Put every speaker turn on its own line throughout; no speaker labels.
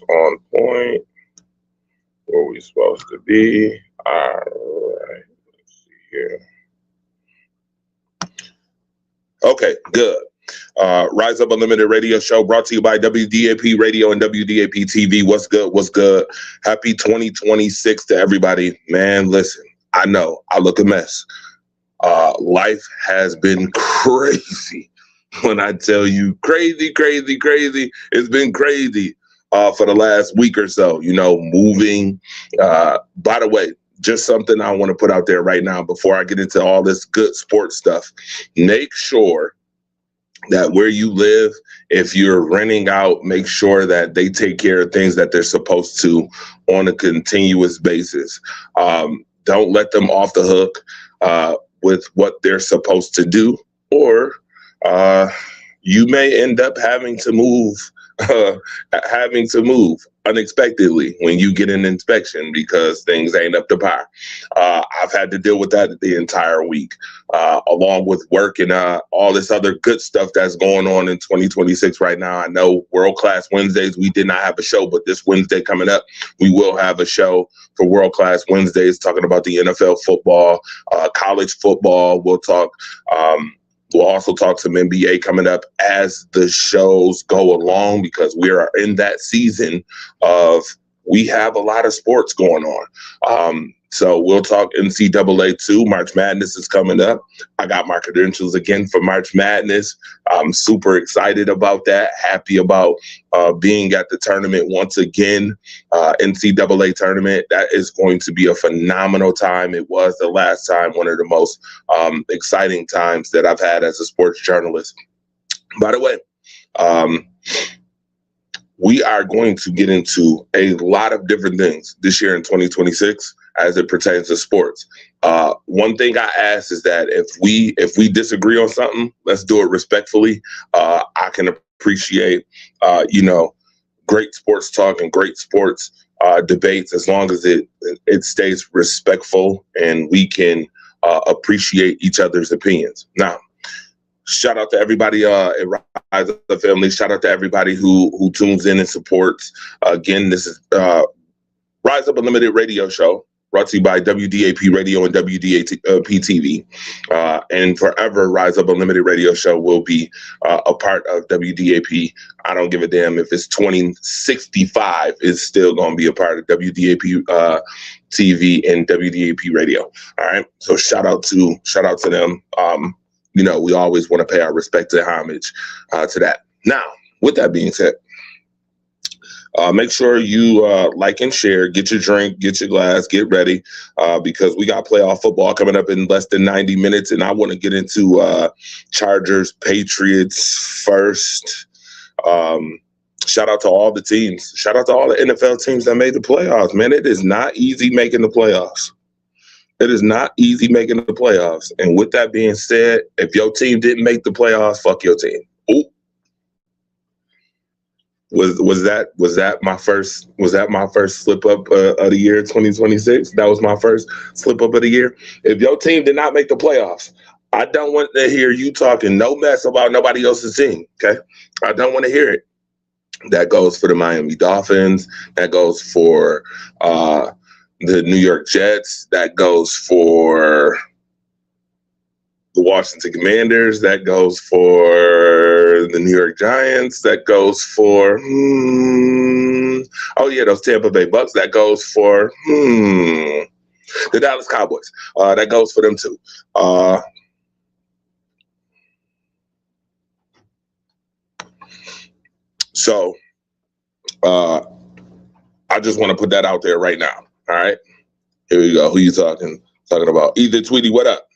on point. Where we supposed to be? All right. Let's see here. Okay, good. Rise Up Unlimited Radio Show brought to you by WDAP Radio and WDAP TV. What's good? What's good? Happy 2026 to everybody. Man, listen, I know I look a mess. Life has been crazy. When I tell you crazy, crazy, crazy, it's been crazy for the last week or so, moving. By the way, just something I want to put out there right now before I get into all this good sports stuff. Make sure that where you live, if you're renting out, make sure that they take care of things that they're supposed to on a continuous basis. Don't let them off the hook with what they're supposed to do, or you may end up having to move unexpectedly when you get an inspection because things ain't up to par. I've had to deal with that the entire week, along with work and all this other good stuff that's going on in 2026 right now. I know World Class Wednesdays, we did not have a show, but this Wednesday coming up, we will have a show for World Class Wednesdays talking about the NFL football, college football. We'll also talk some NBA coming up as the shows go along, because we are in that season of we have a lot of sports going on. So we'll talk NCAA too. March Madness is coming up. I got my credentials again for March Madness. I'm super excited about that. Happy about being at the tournament once again, NCAA tournament. That is going to be a phenomenal time. It was the last time, one of the most exciting times that I've had as a sports journalist. By the way, we are going to get into a lot of different things this year in 2026 as it pertains to sports. One thing I ask is that if we disagree on something, let's do it respectfully. I can appreciate, great sports talk and great sports debates as long as it stays respectful and we can appreciate each other's opinions. Now, shout out to everybody at Rise Up Family. Shout out to everybody who tunes in and supports. Again, this is Rise Up Unlimited Radio Show, brought to you by WDAP Radio and WDAP TV. And forever, Rise Up Unlimited Radio Show will be a part of WDAP. I don't give a damn if it's 2065. It's still going to be a part of WDAP TV and WDAP Radio. All right. So shout out to them. We always want to pay our respect and homage to that. Now, with that being said, make sure you like and share, get your drink, get your glass, get ready, because we got playoff football coming up in less than 90 minutes, and I want to get into Chargers, Patriots first. Shout out to all the teams. Shout out to all the NFL teams that made the playoffs, man. It is not easy making the playoffs. It is not easy making the playoffs. And with that being said, if your team didn't make the playoffs, fuck your team. Ooh. Was that my first slip up of the year 2026? That was my first slip up of the year. If your team did not make the playoffs, I don't want to hear you talking no mess about nobody else's team. Okay, I don't want to hear it. That goes for the Miami Dolphins. That goes for the New York Jets. That goes for the Washington Commanders. That goes for the New York Giants. That goes for those Tampa Bay Bucks. That goes for the Dallas Cowboys. That goes for them too. So I just want to put that out there right now. All right, here we go. Who you talking about? Either Tweety, what up?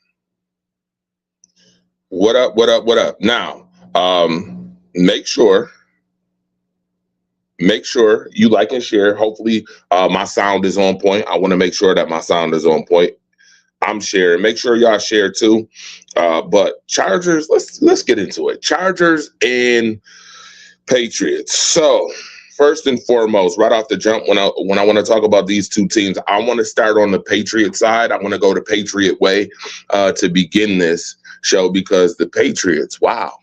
What up? Now, make sure you like and share. Hopefully, my sound is on point. I want to make sure that my sound is on point. I'm sharing. Make sure y'all share too. But Chargers, let's get into it. Chargers and Patriots. So, first and foremost, right off the jump, when I want to talk about these two teams, I want to start on the Patriot side. I want to go the Patriot way to begin this show, because the Patriots, wow,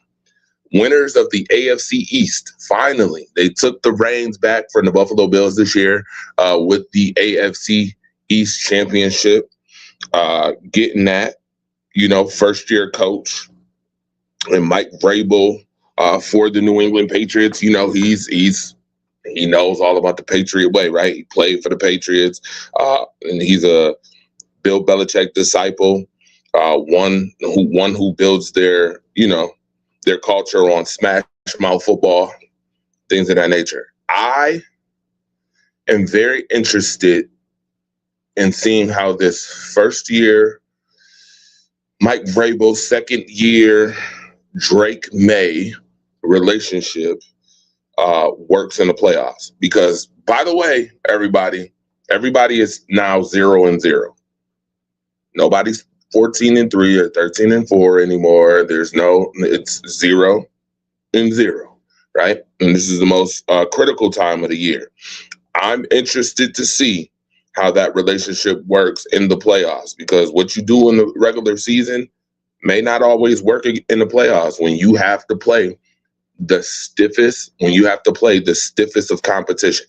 winners of the AFC East. Finally, they took the reins back from the Buffalo Bills this year with the AFC East championship, getting that, first-year coach and Mike Vrabel for the New England Patriots. He knows all about the Patriot way, right? He played for the Patriots, and he's a Bill Belichick disciple, one who builds their culture on smash mouth football, things of that nature. I am very interested in seeing how this first year Mike Vrabel, second year Drake May relationship works in the playoffs. Because, by the way, everybody is now 0-0. Nobody's 14-3 or 13-4 anymore. It's 0-0, right? And this is the most critical time of the year. I'm interested to see how that relationship works in the playoffs, because what you do in the regular season may not always work in the playoffs when you have to play the stiffest of competition.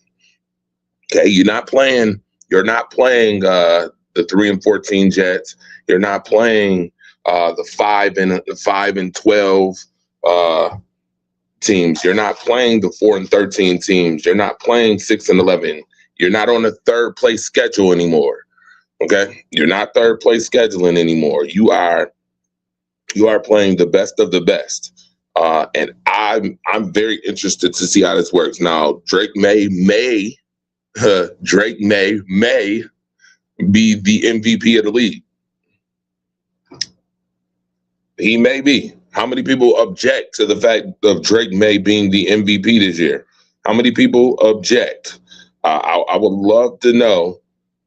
Okay, you're not playing the 3-14 Jets. You're not playing the 5-12 teams. You're not playing the 4-13 teams. You're not playing 6-11. You're not on a third place schedule anymore. Okay, you're not third place scheduling anymore. You are playing the best of the best. And I'm very interested to see how this works. Now, Drake May may be the MVP of the league. He may be. How many people object to the fact of Drake May being the MVP this year? How many people object? I would love to know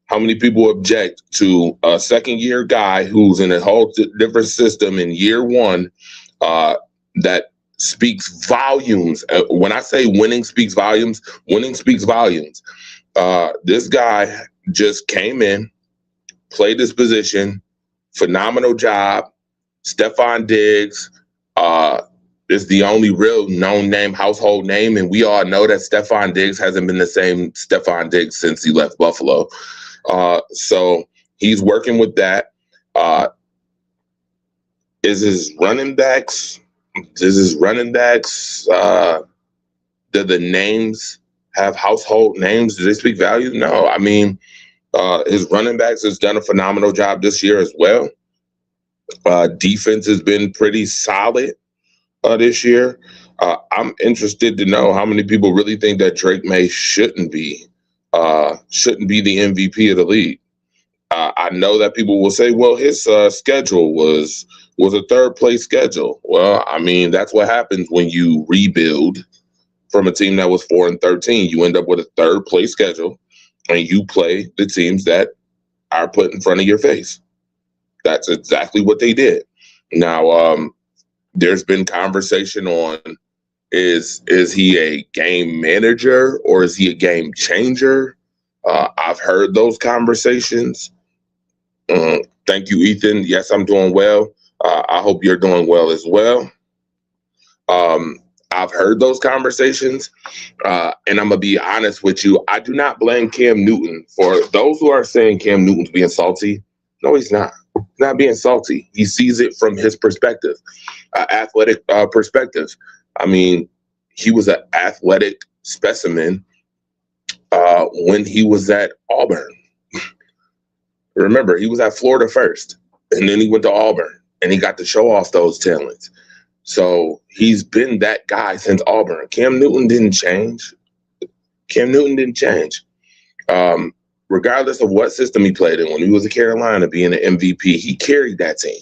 how many people object to a second-year guy who's in a whole different system in year one that speaks volumes. When I say winning speaks volumes, winning speaks volumes. This guy just came in, played this position, phenomenal job. Stefon Diggs is the only real known name, household name, and we all know that Stefon Diggs hasn't been the same Stefon Diggs since he left Buffalo. So he's working with that. Is his running backs? Do the names have household names? Do they speak value? No. I mean, his running backs has done a phenomenal job this year as well. Defense has been pretty solid this year. I'm interested to know how many people really think that Drake May shouldn't be the MVP of the league. I know that people will say, well, his schedule was a third place schedule. Well, I mean, that's what happens when you rebuild from a team that was 4-13. You end up with a third place schedule, and you play the teams that are put in front of your face. That's exactly what they did. Now, there's been conversation on is he a game manager or is he a game changer? I've heard those conversations. Thank you, Ethan. Yes, I'm doing well. I hope you're doing well as well. I've heard those conversations, and I'm going to be honest with you. I do not blame Cam Newton. For those who are saying Cam Newton's being salty, no, he's not. He's not being salty. He sees it from his perspective, athletic perspective. I mean, he was an athletic specimen when he was at Auburn. Remember, he was at Florida first, and then he went to Auburn, and he got to show off those talents. So he's been that guy since Auburn. Cam Newton didn't change. Regardless of what system he played in, when he was at Carolina being an MVP, he carried that team.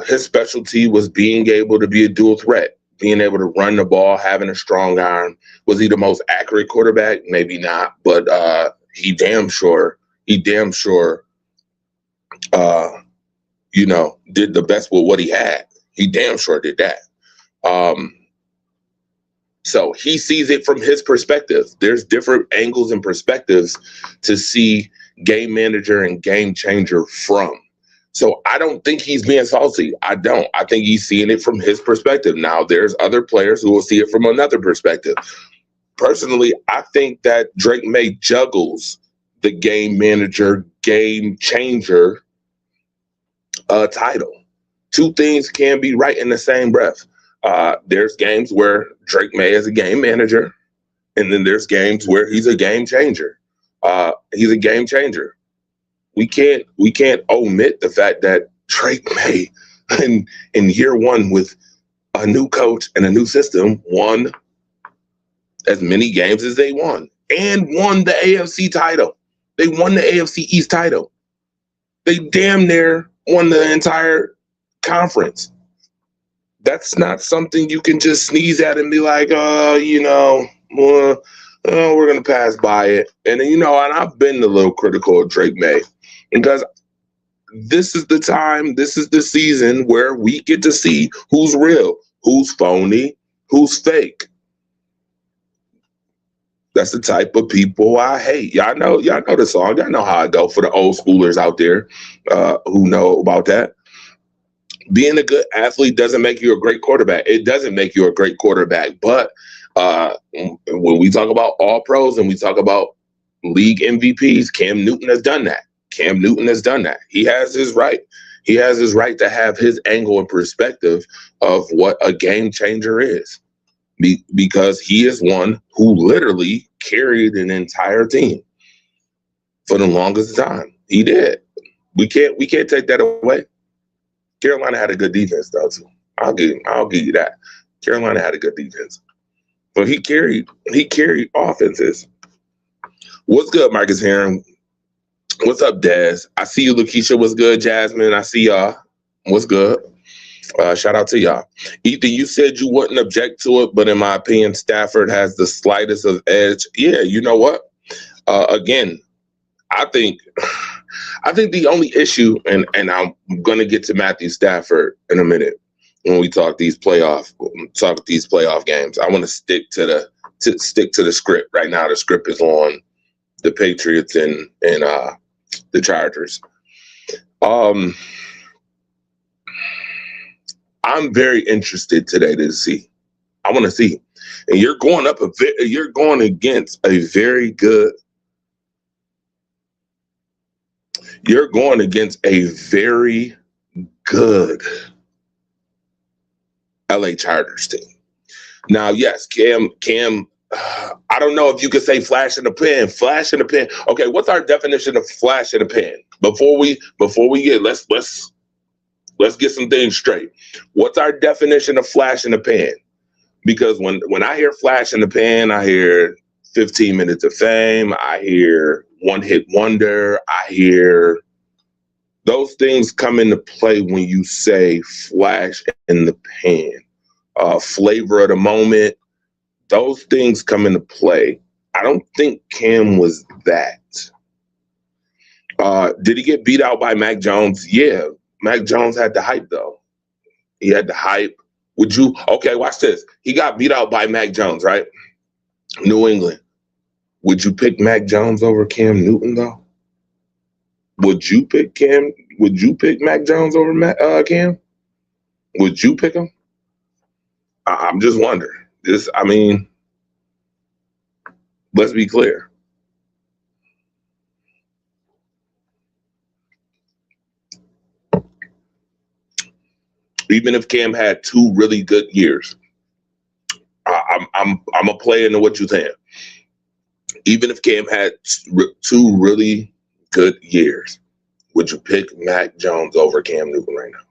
His specialty was being able to be a dual threat, being able to run the ball, having a strong arm. Was he the most accurate quarterback? Maybe not, but he damn sure did the best with what he had. He damn sure did that. So he sees it from his perspective. There's different angles and perspectives to see game manager and game changer from. So I don't think he's being salty. I don't. I think he's seeing it from his perspective. Now, there's other players who will see it from another perspective. Personally, I think that Drake May juggles the game manager, game changer title. Two things can be right in the same breath. There's games where Drake May is a game manager, and then there's games where he's a game changer. He's a game changer. We can't omit the fact that Drake May in year one with a new coach and a new system won as many games as they won and won the AFC title. They won the AFC East title. They damn near won the entire conference. That's not something you can just sneeze at and be like, we're going to pass by it. And, and I've been a little critical of Drake May because this is the time, this is the season where we get to see who's real, who's phony, who's fake. That's the type of people I hate. Y'all know the song. Y'all know how I go for the old schoolers out there who know about that. Being a good athlete doesn't make you a great quarterback. It doesn't make you a great quarterback. But when we talk about all pros and we talk about league MVPs, Cam Newton has done that. He has his right. He has his right to have his angle and perspective of what a game changer is. Because he is one who literally carried an entire team for the longest time. He did. We can't take that away. Carolina had a good defense though too. I'll give you that. Carolina had a good defense, but he carried offenses. What's good, Marcus Heron? What's up, Dez? I see you, Lakeisha. What's good, Jasmine? I see y'all. What's good? Shout out to y'all. Ethan, you said you wouldn't object to it, but in my opinion, Stafford has the slightest of edge. Yeah, you know what? Again, I think the only issue, and I'm going to get to Matthew Stafford in a minute when we talk these playoff games. I want to stick to the script right now. The script is on the Patriots and the Chargers. I'm very interested today to see. I want to see, and you're going against a very good. You're going against a very good LA Chargers team. Now, yes, Cam. I don't know if you could say flash in the pan. Flash in the pan. Okay, what's our definition of flash in the pan? Before we get let's get some things straight. What's our definition of flash in the pan? Because when I hear flash in the pan, I hear 15 minutes of fame. I hear one hit wonder. I hear those things come into play when you say flash in the pan. Flavor of the moment. Those things come into play. I don't think Cam was that. Did he get beat out by Mac Jones? Yeah. Mac Jones had the hype, though. He had the hype. Okay, watch this. He got beat out by Mac Jones, right? New England. Would you pick Mac Jones over Cam Newton, though? Would you pick Mac Jones over Cam? Would you pick him? I'm just wondering. Let's be clear. Even if Cam had two really good years, I'm a play into what you're saying. Even if Cam had two really good years, would you pick Mac Jones over Cam Newton right now?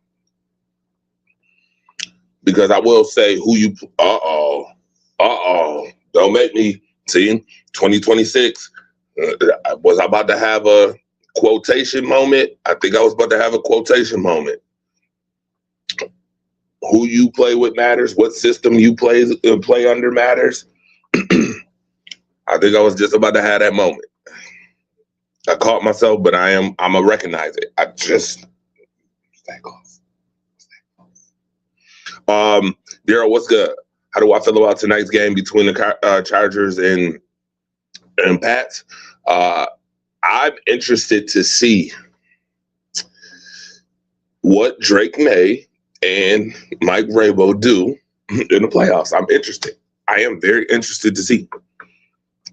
Because I will say don't make me see 2026. Was I about to have a quotation moment? I think I was about to have a quotation moment. Who you play with matters. What system you play under matters. I think I was just about to have that moment. I caught myself, but I'm gonna recognize it. I just that close. Daryl, what's good? How do I feel about tonight's game between the Chargers and Pats? I'm interested to see. what Drake May and Mike Vrabel do in the playoffs. I'm interested. I am very interested to see.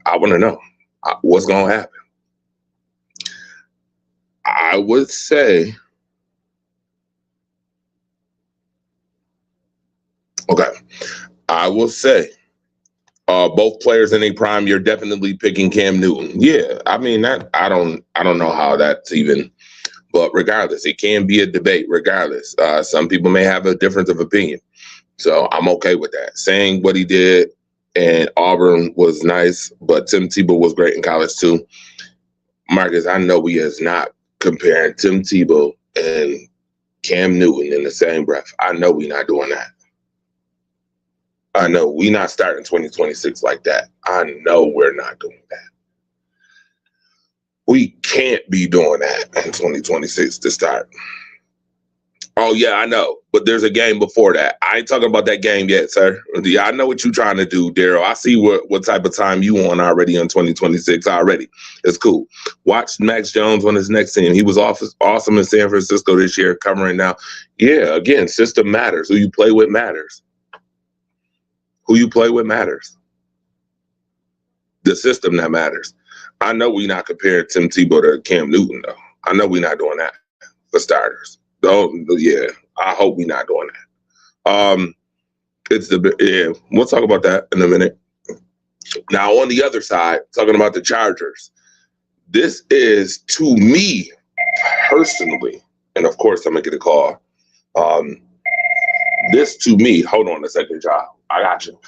I want to know what's going to happen. I would say, okay, I will say, both players in their prime, you're definitely picking Cam Newton. Yeah, I mean that. I don't know how that's even. But regardless, it can be a debate. Regardless, some people may have a difference of opinion, so I'm okay with that. Saying what he did and Auburn was nice, but Tim Tebow was great in college too. Marcus, I know we is not comparing Tim Tebow and Cam Newton in the same breath. I know we're not doing that. I know we're not starting 2026 like that. I know we're not doing that. We can't be doing that in 2026 to start. Oh, yeah, I know. But there's a game before that. I ain't talking about that game yet, sir. Yeah, I know what you're trying to do, Daryl. I see what type of time you want already in 2026 already. It's cool. Watch Max Jones on his next team. He was awesome in San Francisco this year, covering now. Yeah, again, system matters. Who you play with matters. Who you play with matters. The system that matters. I know we're not comparing Tim Tebow to Cam Newton, though. I know we're not doing that for starters. Oh, yeah. I hope we're not doing that. We'll talk about that in a minute. Now, on the other side, talking about the Chargers, this is, to me, personally, and of course I'm going to get a call. This, to me, hold on a second, child. I got you.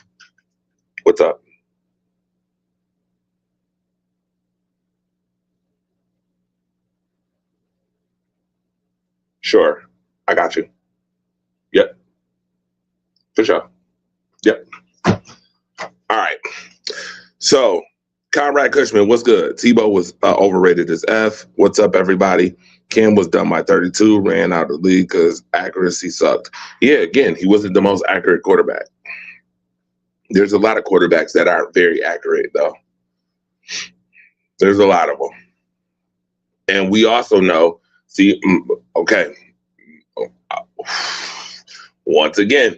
What's up? Sure. I got you. Yep. For sure. Yep. All right. So, Conrad Cushman, what's good? Tebow was overrated as F. What's up, everybody? Cam was done by 32, ran out of the league because accuracy sucked. Yeah, again, he wasn't the most accurate quarterback. There's a lot of quarterbacks that aren't very accurate, though. There's a lot of them. And we also know, okay, once again,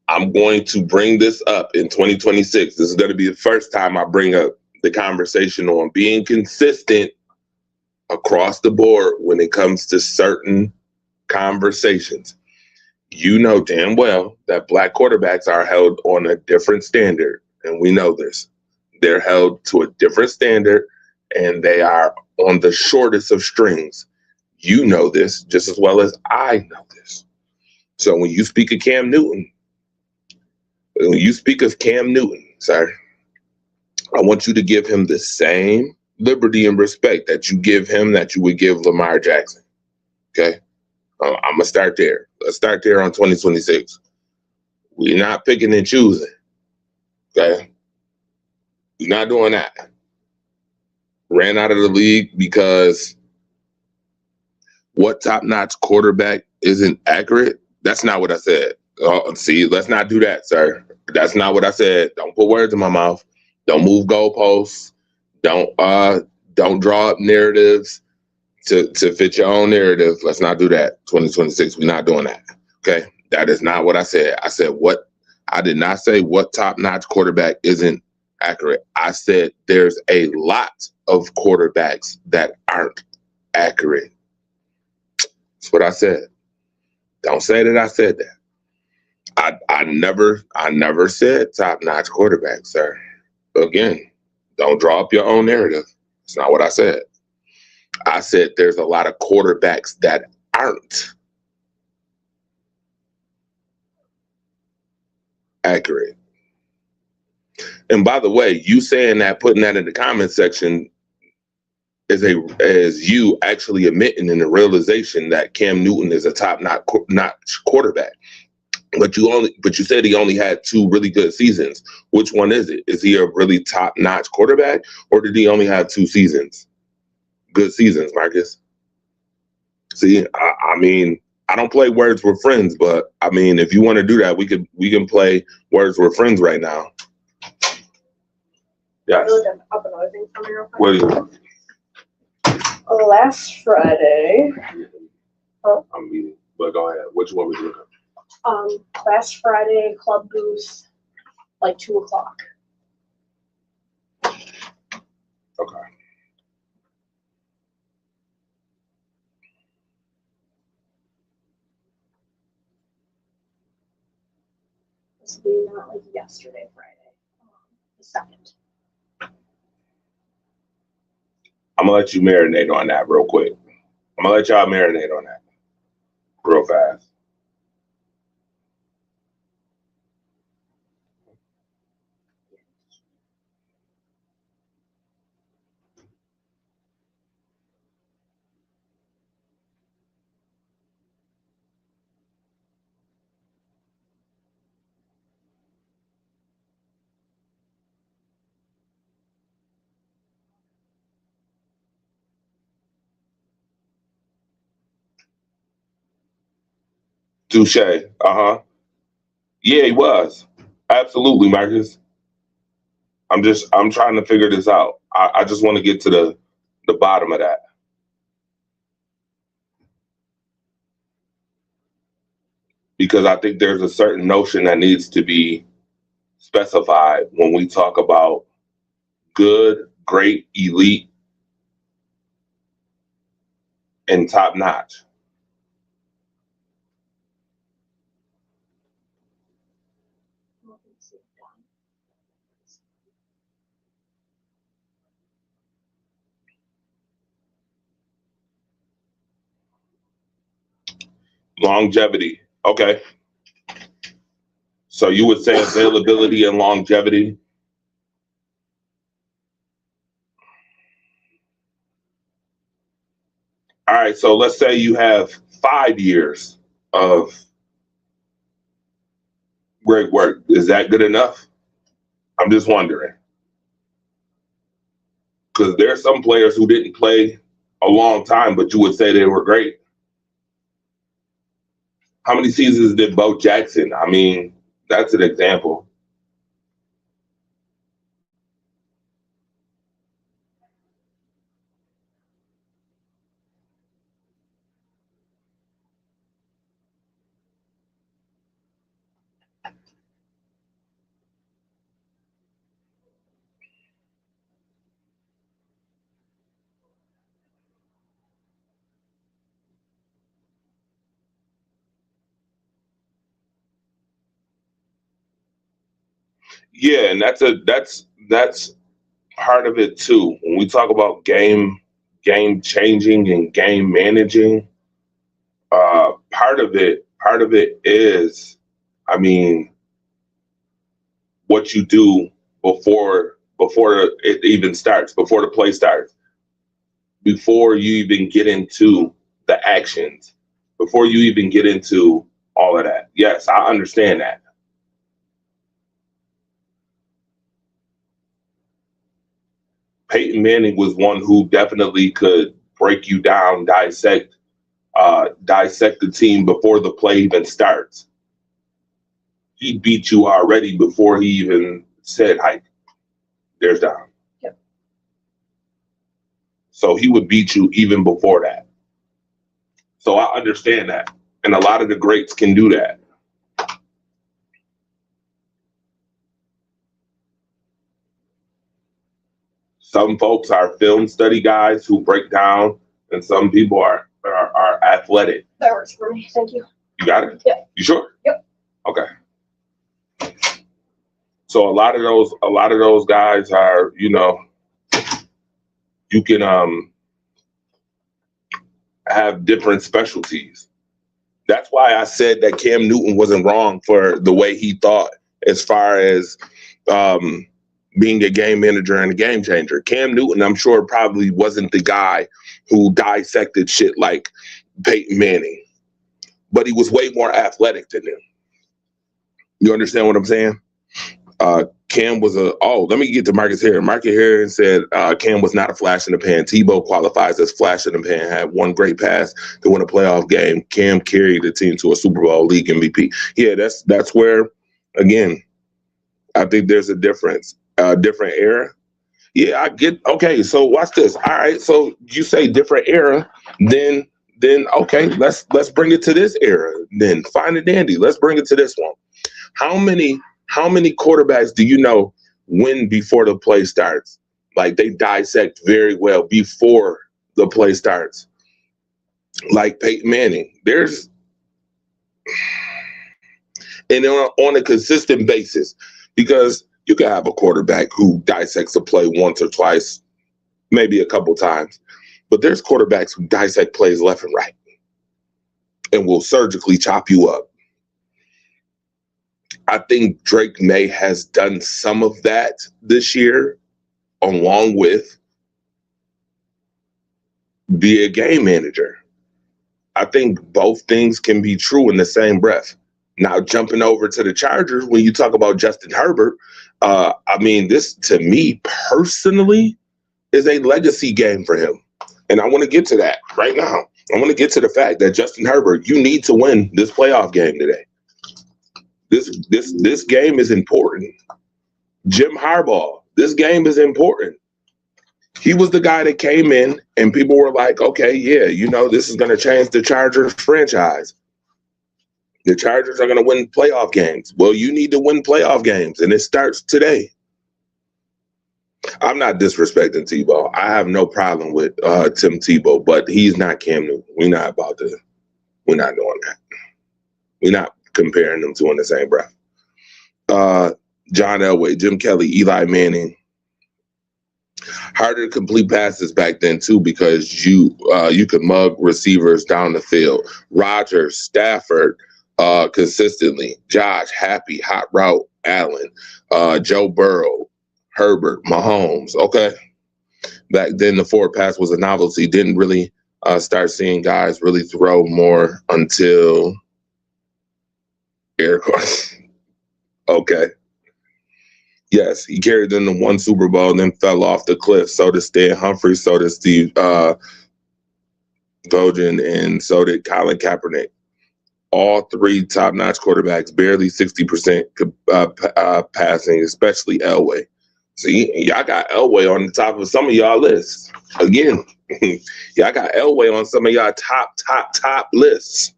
I'm going to bring this up in 2026. This is going to be the first time I bring up the conversation on being consistent across the board when it comes to certain conversations. You know damn well that black quarterbacks are held on a different standard, and we know this. They're held to a different standard, and they are on the shortest of strings. You know this just as well as I know this. So when you speak of Cam Newton, sir, I want you to give him the same liberty and respect that you give him that you would give Lamar Jackson. Okay? I'm going to start there. Let's start there on 2026. We're not picking and choosing. Okay? We're not doing that. Ran out of the league because what top-notch quarterback isn't accurate? That's not what I said. See, let's not do that, sir. That's not what I said. Don't put words in my mouth. Don't move goalposts. Don't draw up narratives to fit your own narrative. Let's not do that. 2026, we're not doing that. Okay? That is not what I said. I did not say what top-notch quarterback isn't accurate. I said there's a lot of quarterbacks that aren't accurate. That's what I said. Don't say that I said that. I never said top-notch quarterback, sir. Again, don't draw up your own narrative. It's not what I said. I said there's a lot of quarterbacks that aren't accurate. And by the way, you saying that, putting that in the comment section is you actually admitting in the realization that Cam Newton is a top-notch quarterback. But you said he only had 2 really good seasons. Which one is it? Is he a really top-notch quarterback, or did he only have 2 seasons? Good seasons, Marcus. See, I mean, I don't play Words with Friends, but I mean, if you want to do that, we can play Words with Friends right now. Yes. What do you want?
Last Friday.
I'm meeting. but go ahead. Which one was you looking?
Last Friday, Club Boost, like 2:00.
Okay.
This will be not like yesterday, Friday, the 2nd.
I'm gonna let you marinate on that real quick. I'm gonna let y'all marinate on that real fast. Touche. Uh-huh. Yeah, he was. Absolutely, Marcus. I'm trying to figure this out. I just want to get to the bottom of that. Because I think there's a certain notion that needs to be specified when we talk about good, great, elite, and top notch. Longevity. Okay. So you would say availability and longevity. All right. So let's say you have 5 years of great work. Is that good enough? I'm just wondering. Because there are some players who didn't play a long time, but you would say they were great. How many seasons did Bo Jackson? I mean, that's an example. Yeah, and that's part of it too. When we talk about game changing and game managing, part of it is, I mean, what you do before it even starts, before the play starts, before you even get into the actions, before you even get into all of that. Yes, I understand that. Peyton Manning was one who definitely could break you down, dissect the team before the play even starts. He beat you already before he even said hike. There's down.
Yep.
So he would beat you even before that. So I understand that. And a lot of the greats can do that. Some folks are film study guys who break down, and some people are athletic.
That works for me. Thank you.
You got it?
Yeah.
You sure?
Yep.
Okay. So a lot of those guys are, you can have different specialties. That's why I said that Cam Newton wasn't wrong for the way he thought as far as being a game manager and a game changer. Cam Newton, I'm sure, probably wasn't the guy who dissected shit like Peyton Manning, but he was way more athletic than him. You understand what I'm saying? Cam was let me get to Marcus Heron. Marcus Heron said Cam was not a flash in the pan. Tebow qualifies as flash in the pan, had one great pass to win a playoff game. Cam carried the team to a Super Bowl league MVP. Yeah, that's where, again, I think there's a difference. Different era. Yeah, I get. Okay, so watch this. All right, so you say different era, then then okay, let's bring it to this era. Then fine and dandy. Let's bring it to this one. How many quarterbacks do you know win before the play starts? Like they dissect very well before the play starts. Like Peyton Manning. And on a consistent basis, because you can have a quarterback who dissects a play once or twice, maybe a couple times, but there's quarterbacks who dissect plays left and right and will surgically chop you up. I think Drake May has done some of that this year, along with be a game manager. I think both things can be true in the same breath. Now, jumping over to the Chargers, when you talk about Justin Herbert, I mean, this to me personally is a legacy game for him. And I want to get to that right now. I want to get to the fact that Justin Herbert, you need to win this playoff game today. This game is important. Jim Harbaugh, this game is important. He was the guy that came in and people were like, okay, yeah, you know, this is going to change the Chargers franchise. The Chargers are going to win playoff games. Well, you need to win playoff games, and it starts today. I'm not disrespecting Tebow. I have no problem with Tim Tebow, but he's not Cam Newton. We're not doing that. We're not comparing them two in the same breath. John Elway, Jim Kelly, Eli Manning. Harder to complete passes back then too, because you could mug receivers down the field. Rodgers, Stafford, consistently. Josh, Happy, Hot Route, Allen, Joe Burrow, Herbert, Mahomes. Okay. Back then the forward pass was a novelty. Didn't really start seeing guys really throw more until air quotes. Okay. Yes, he carried them to one Super Bowl and then fell off the cliff. So did Stan Humphrey, so did Steve Bojan, and so did Colin Kaepernick. All three top-notch quarterbacks, barely 60% passing, especially Elway. See, y'all got Elway on the top of some of y'all lists. Again, y'all got Elway on some of y'all top lists.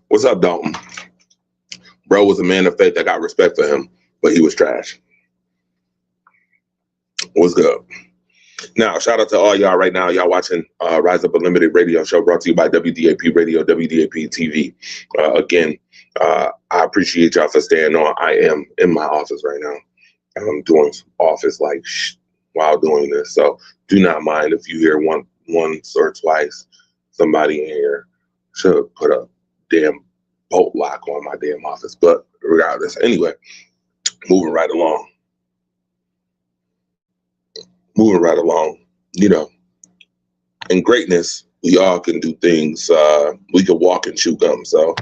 What's up, Dalton? Bro was a man of faith. I got respect for him, but he was trash. What's good? Now, shout out to all y'all right now. Y'all watching Rise Up Unlimited radio show brought to you by WDAP Radio, WDAP TV. Again, I appreciate y'all for staying on. I am in my office right now. I'm doing office like while doing this. So do not mind if you hear once or twice somebody in here should put a damn bolt lock on my damn office. But regardless, anyway, moving right along. You know, in greatness, we all can do things. We can walk and chew gum. So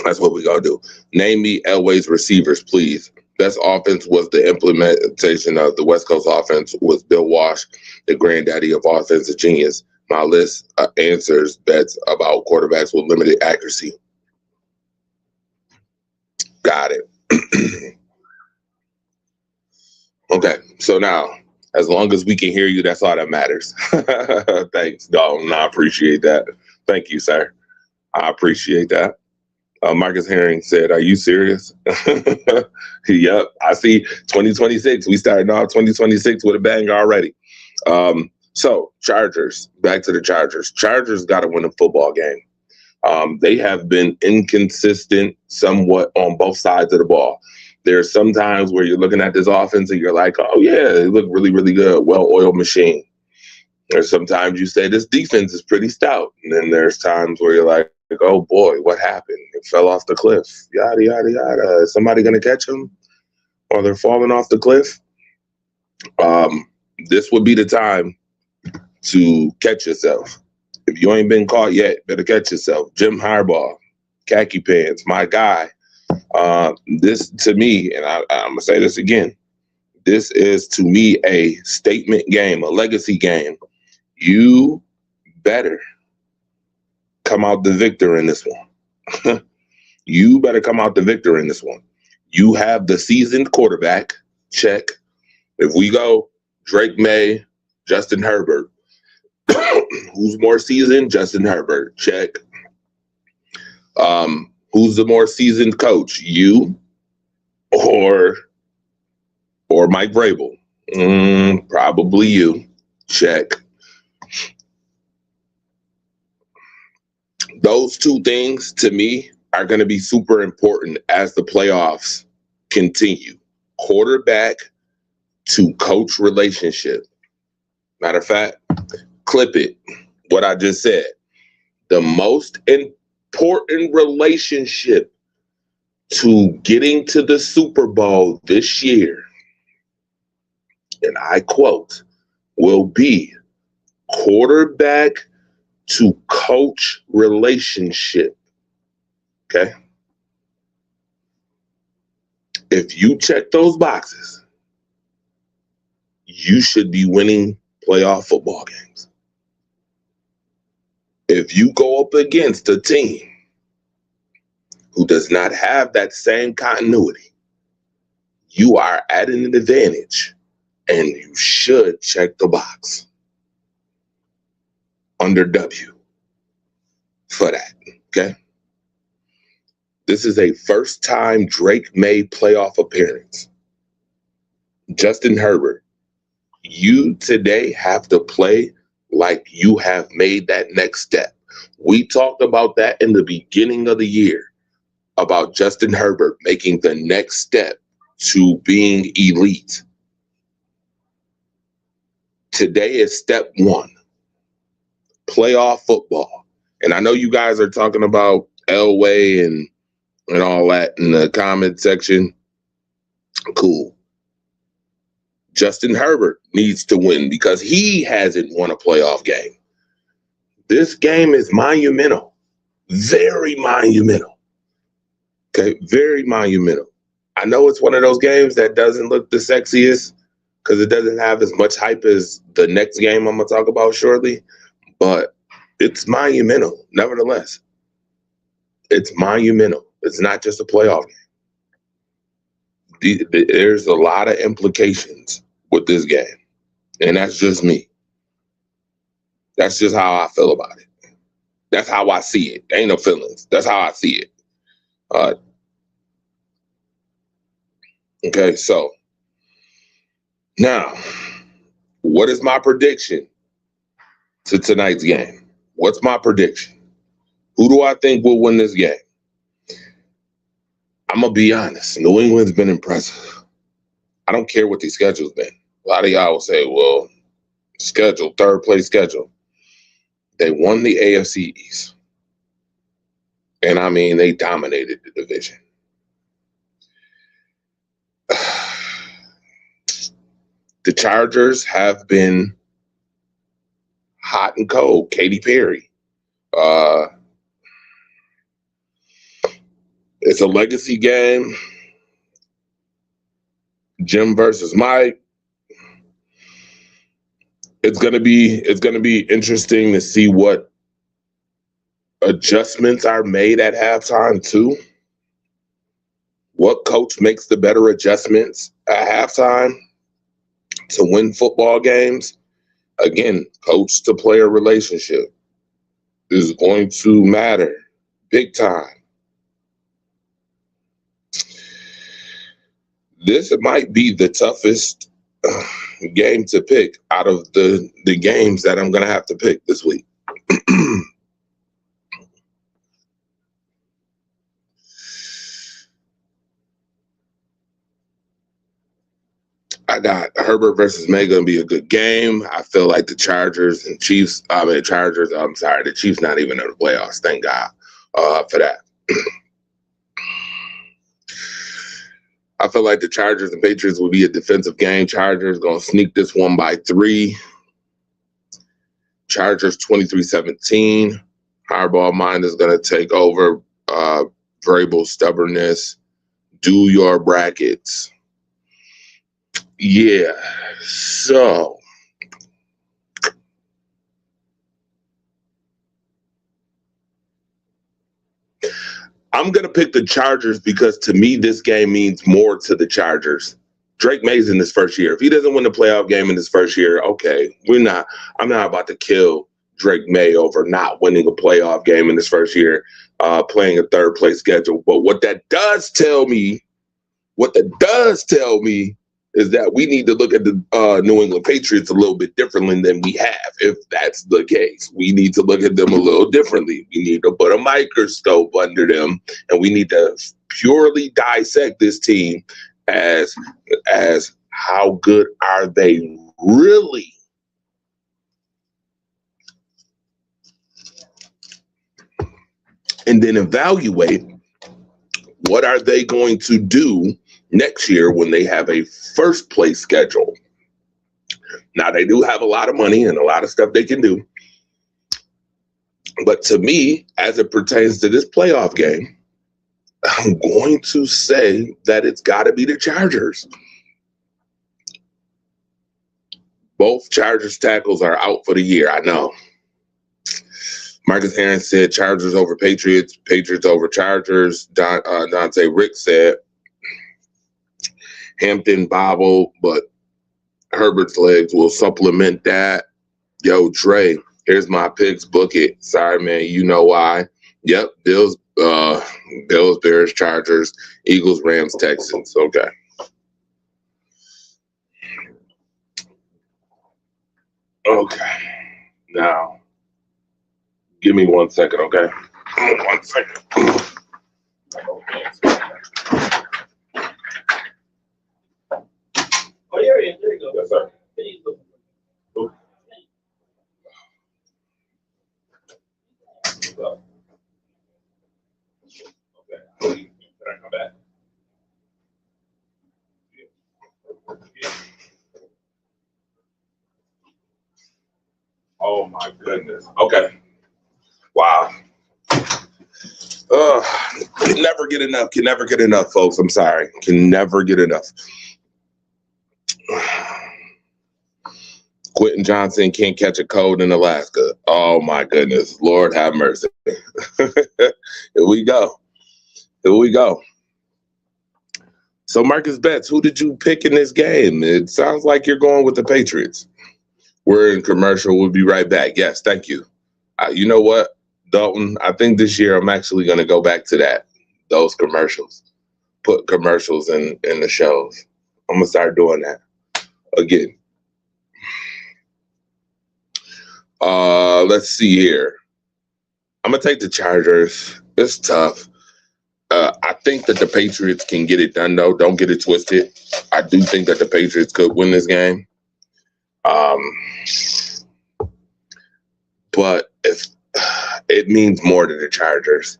that's what we got to do. Name me Elway's receivers, please. Best offense was the implementation of the West Coast offense with Bill Walsh, the granddaddy of offensive genius. My list answers bets about quarterbacks with limited accuracy. Got it. Okay, so now, as long as we can hear you, that's all that matters. Thanks, Dalton. I appreciate that. Thank you, sir. I appreciate that. Marcus Herring said, are you serious? Yep, I see 2026. We started off 2026 with a bang already. So, Chargers, back to the Chargers. Chargers got to win a football game. They have been inconsistent somewhat on both sides of the ball. There's some times where you're looking at this offense and you're like, oh, yeah, they look really, really good, well-oiled machine. There's sometimes you say this defense is pretty stout. And then there's times where you're like, oh, boy, what happened? It fell off the cliff. Yada, yada, yada. Is somebody going to catch them? Or they're falling off the cliff? This would be the time to catch yourself. If you ain't been caught yet, better catch yourself. Jim Harbaugh, khaki pants, my guy. This to me, and I'm going to say this again, this is to me a statement game, a legacy game. You better come out the victor in this one. You better come out the victor in this one. You have the seasoned quarterback, check. If we go Drake May, Justin Herbert, who's more seasoned? Justin Herbert, check. Who's the more seasoned coach, you or Mike Vrabel? Probably you, check. Those two things to me are going to be super important as the playoffs continue. Quarterback to coach relationship. Matter of fact, clip it. What I just said. The most important relationship to getting to the Super Bowl this year, and I quote, will be quarterback to coach relationship. Okay? If you check those boxes, you should be winning playoff football games. If you go up against a team who does not have that same continuity, you are at an advantage, and you should check the box under W for that, okay? This is a first-time Drake May playoff appearance. Justin Herbert, you today have to play like you have made that next step. We talked about that in the beginning of the year, about Justin Herbert making the next step to being elite. Today is step one, playoff football. And I know you guys are talking about Elway and all that in the comment section. Cool. Justin Herbert needs to win because he hasn't won a playoff game. This game is monumental, very monumental. Okay, very monumental. I know it's one of those games that doesn't look the sexiest because it doesn't have as much hype as the next game I'm going to talk about shortly, but it's monumental, nevertheless. It's monumental. It's not just a playoff game. There's a lot of implications with this game, and that's just me. That's just how I feel about it. That's how I see it. Ain't no feelings. That's how I see it. Okay, so now, what is my prediction to tonight's game? What's my prediction? Who do I think will win this game? I'm going to be honest. New England's been impressive. I don't care what the schedule's been. A lot of y'all will say, well, schedule, third place schedule. They won the AFC East. And I mean, they dominated the division. The Chargers have been hot and cold. Katy Perry. It's a legacy game. Jim versus Mike. It's gonna be interesting to see what adjustments are made at halftime too. What coach makes the better adjustments at halftime to win football games? Again, coach to player relationship is going to matter big time. This might be the toughest game to pick out of the games that I'm going to have to pick this week. I got Herbert versus May going to be a good game. I feel like the Chargers and Chiefs, the Chiefs not even in the playoffs. Thank God for that. I feel like the Chargers and Patriots will be a defensive game. Chargers going to sneak this one by 3. Chargers 23-17. Hardball mind is going to take over. Vrabel's stubbornness. Do your brackets. Yeah, so I'm going to pick the Chargers because to me, this game means more to the Chargers. Drake May's in his first year. If he doesn't win the playoff game in his first year, okay, I'm not about to kill Drake May over not winning a playoff game in his first year, playing a third place schedule. But what that does tell me is that we need to look at the New England Patriots a little bit differently than we have. If that's the case, we need to look at them a little differently. We need to put a microscope under them, and we need to purely dissect this team as how good are they really? And then evaluate what are they going to do next year when they have a first place schedule. Now, they do have a lot of money and a lot of stuff they can do. But to me, as it pertains to this playoff game, I'm going to say that it's got to be the Chargers. Both Chargers tackles are out for the year, I know. Marcus Aaron said Chargers over Patriots, Patriots over Chargers. Dante Rick said Hampton bobble, but Herbert's legs will supplement that. Yo, Dre, here's my picks. Book it. Sorry, man. You know why. Yep. Bills, Bears, Chargers, Eagles, Rams, Texans. Okay. Okay. Now, give me 1 second, okay? 1 second.
Oh, yeah, there you go.
Yes, sir.
There you go.
Okay. Can I come back? Oh my goodness. Okay. Wow. Can never get enough. Can never get enough, folks. I'm sorry. Can never get enough. Quentin Johnson can't catch a cold in Alaska. Oh my goodness. Lord have mercy. Here we go. Here we go. So Marcus Betts, who did you pick in this game? It sounds like you're going with the Patriots. We're in commercial. We'll be right back. Yes, thank you. You know what, Dalton? I think this year I'm actually going to go back to that. Those commercials. Put commercials in the shows. I'm going to start doing that again. Let's see here. I'm going to take the Chargers. It's tough. I think that the Patriots can get it done, though. Don't get it twisted. I do think that the Patriots could win this game. But if it means more to the Chargers.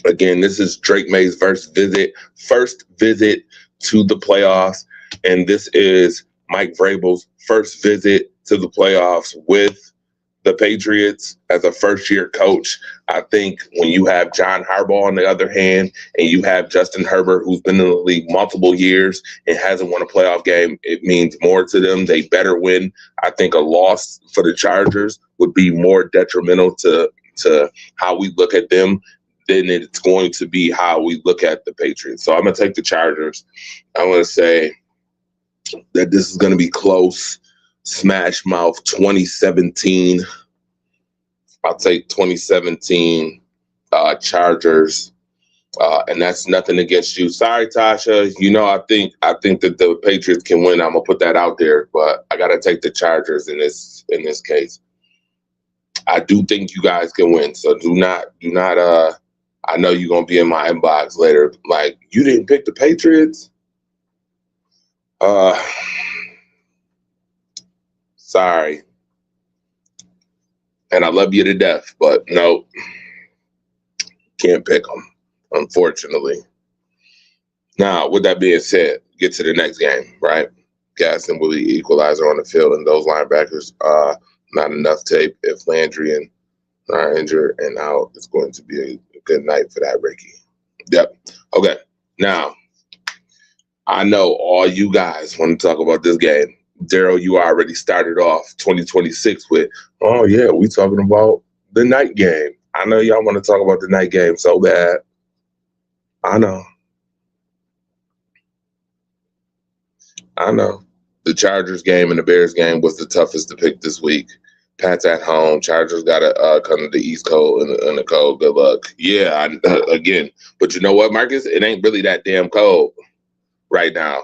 Again, this is Drake May's first visit to the playoffs, and this is Mike Vrabel's first visit to the playoffs with the Patriots as a first-year coach. I think when you have John Harbaugh on the other hand, and you have Justin Herbert, who's been in the league multiple years and hasn't won a playoff game, it means more to them. They better win. I think a loss for the Chargers would be more detrimental to how we look at them than it's going to be how we look at the Patriots. So I'm going to take the Chargers. I'm going to say that this is going to be close. Smash mouth 2017. I'll take 2017 Chargers. And that's nothing against you. Sorry, Tasha. You know, I think that the Patriots can win. I'm gonna put that out there, but I gotta take the Chargers in this case. I do think you guys can win. So do not I know you're gonna be in my inbox later. Like, you didn't pick the Patriots? Sorry. And I love you to death, but no, can't pick them, unfortunately. Now, with that being said, get to the next game, right? Gaston will be equalizer on the field, and those linebackers not enough tape. If Landry and are injured and out, it's going to be a good night for that, Ricky. Yep. Okay. Now, I know all you guys want to talk about this game. Daryl, you already started off 2026 with, oh, yeah, we talking about the night game. I know y'all want to talk about the night game so bad. I know. I know. The Chargers game and the Bears game was the toughest to pick this week. Pats at home. Chargers got to come to the East Coast in the cold. Good luck. Yeah, again. But you know what, Marcus? It ain't really that damn cold right now.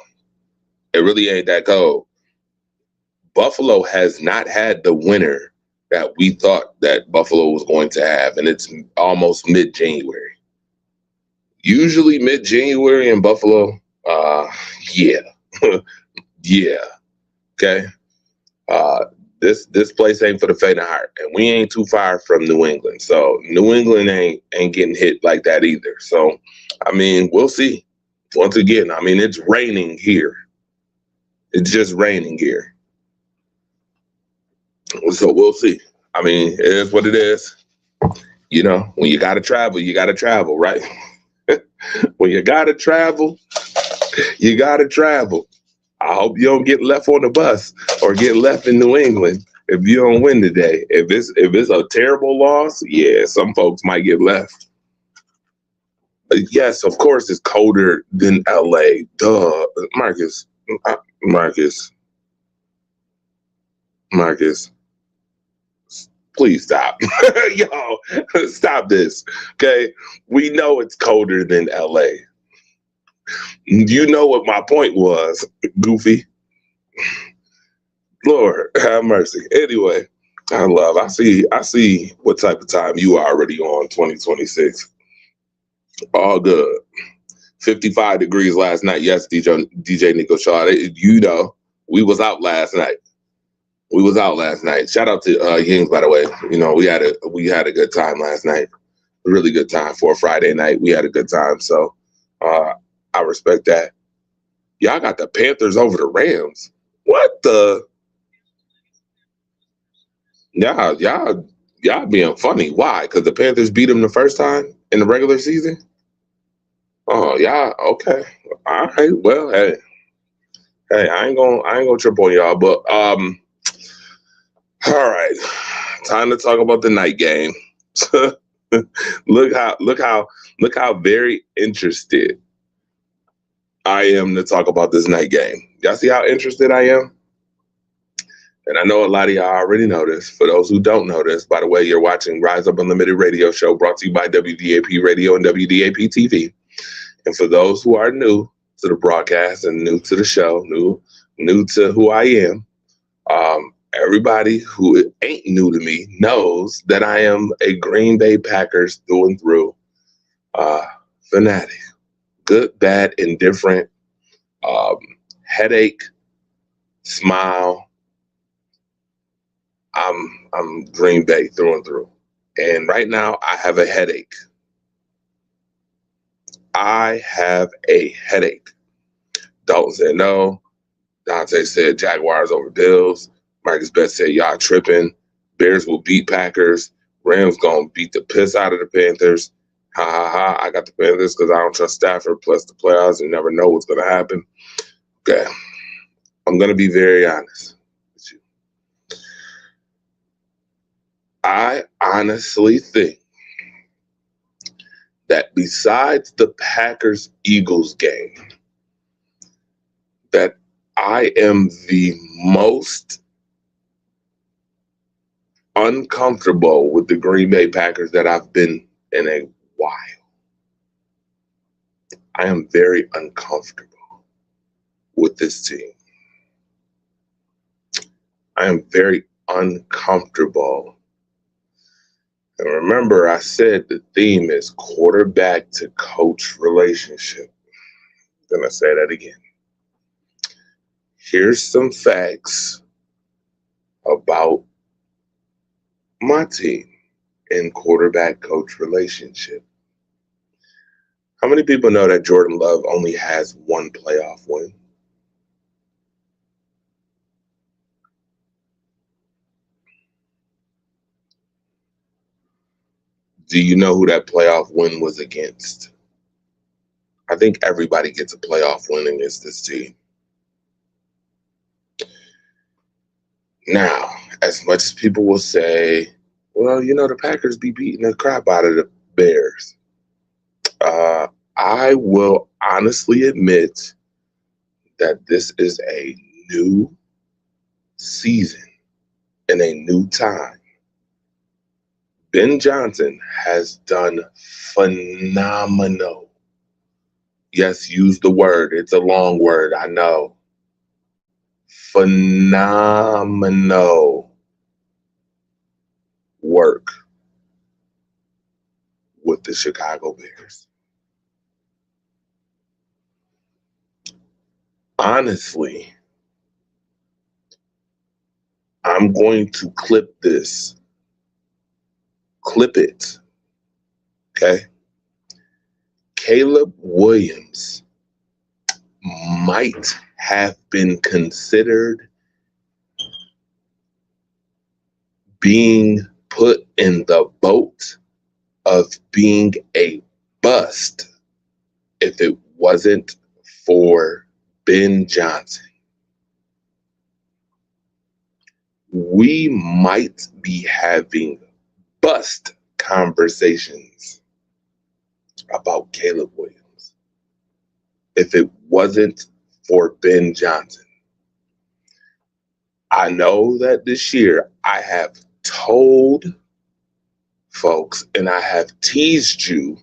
It really ain't that cold. Buffalo has not had the winter that we thought that Buffalo was going to have, and it's almost mid-January. Usually mid-January in Buffalo, yeah. Yeah. Okay. This place ain't for the faint of heart, and we ain't too far from New England. So New England ain't getting hit like that either. So, I mean, we'll see. Once again, I mean, it's raining here. It's just raining here. So we'll see. I mean, it is what it is. You know, when you gotta travel, right? When you gotta travel, you gotta travel. I hope you don't get left on the bus or get left in New England if you don't win today. If it's a terrible loss, yeah, some folks might get left. But yes, of course, it's colder than LA. Duh, Marcus. Please stop. Yo, stop this. Okay, we know it's colder than LA. You know what my point was, Goofy. Lord have mercy. Anyway, I see what type of time you are already on 2026. All good. 55 degrees last night. Yes, DJ Nico Shaw. You know, we was out last night. Shout out to Yings, by the way. You know, we had a good time last night. A really good time for a Friday night. We had a good time. So I respect that. Y'all got the Panthers over the Rams. What the? Y'all being funny. Why? Because the Panthers beat them the first time in the regular season? Oh, y'all, okay. All right. Well, hey, I ain't gonna trip on y'all, but all right. Time to talk about the night game. look how very interested I am to talk about this night game. Y'all see how interested I am? And I know a lot of y'all already know this. For those who don't know this, by the way, you're watching Rise Up Unlimited Radio Show brought to you by WDAP Radio and WDAP TV. And for those who are new to the broadcast and new to the show, new to who I am, everybody who ain't new to me knows that I am a Green Bay Packers through and through fanatic. Good, bad, indifferent, headache, smile. I'm Green Bay through and through. And right now I have a headache. Dalton said no. Dante said Jaguars over Bills. Marcus Betts said y'all tripping. Bears will beat Packers. Rams gonna beat the piss out of the Panthers. Ha ha ha. I got the Panthers because I don't trust Stafford. Plus the playoffs, you never know what's gonna happen. Okay. I'm gonna be very honest with you. I honestly think that besides the Packers-Eagles game, that I am the most uncomfortable with the Green Bay Packers that I've been in a while. I am very uncomfortable with this team. I am very uncomfortable. And remember, I said the theme is quarterback to coach relationship. I'm going to say that again. Here's some facts about my team in quarterback coach relationship. How many people know that Jordan Love only has one playoff win? Do you know who that playoff win was against? I think everybody gets a playoff win against this team. Now, as much as people will say, well, Well, the Packers be beating the crap out of the Bears. I will honestly admit that this is a new season and a new time. Ben Johnson has done phenomenal. Yes, use the word. It's a long word, I know. Phenomenal work with the Chicago Bears. Honestly, I'm going to clip this. Clip it. Okay? Caleb Williams might have been considered being put in the boat of being a bust if it wasn't for Ben Johnson. We might be having bust conversations about Caleb Williams if it wasn't for Ben Johnson. I know that this year I have told folks and I have teased you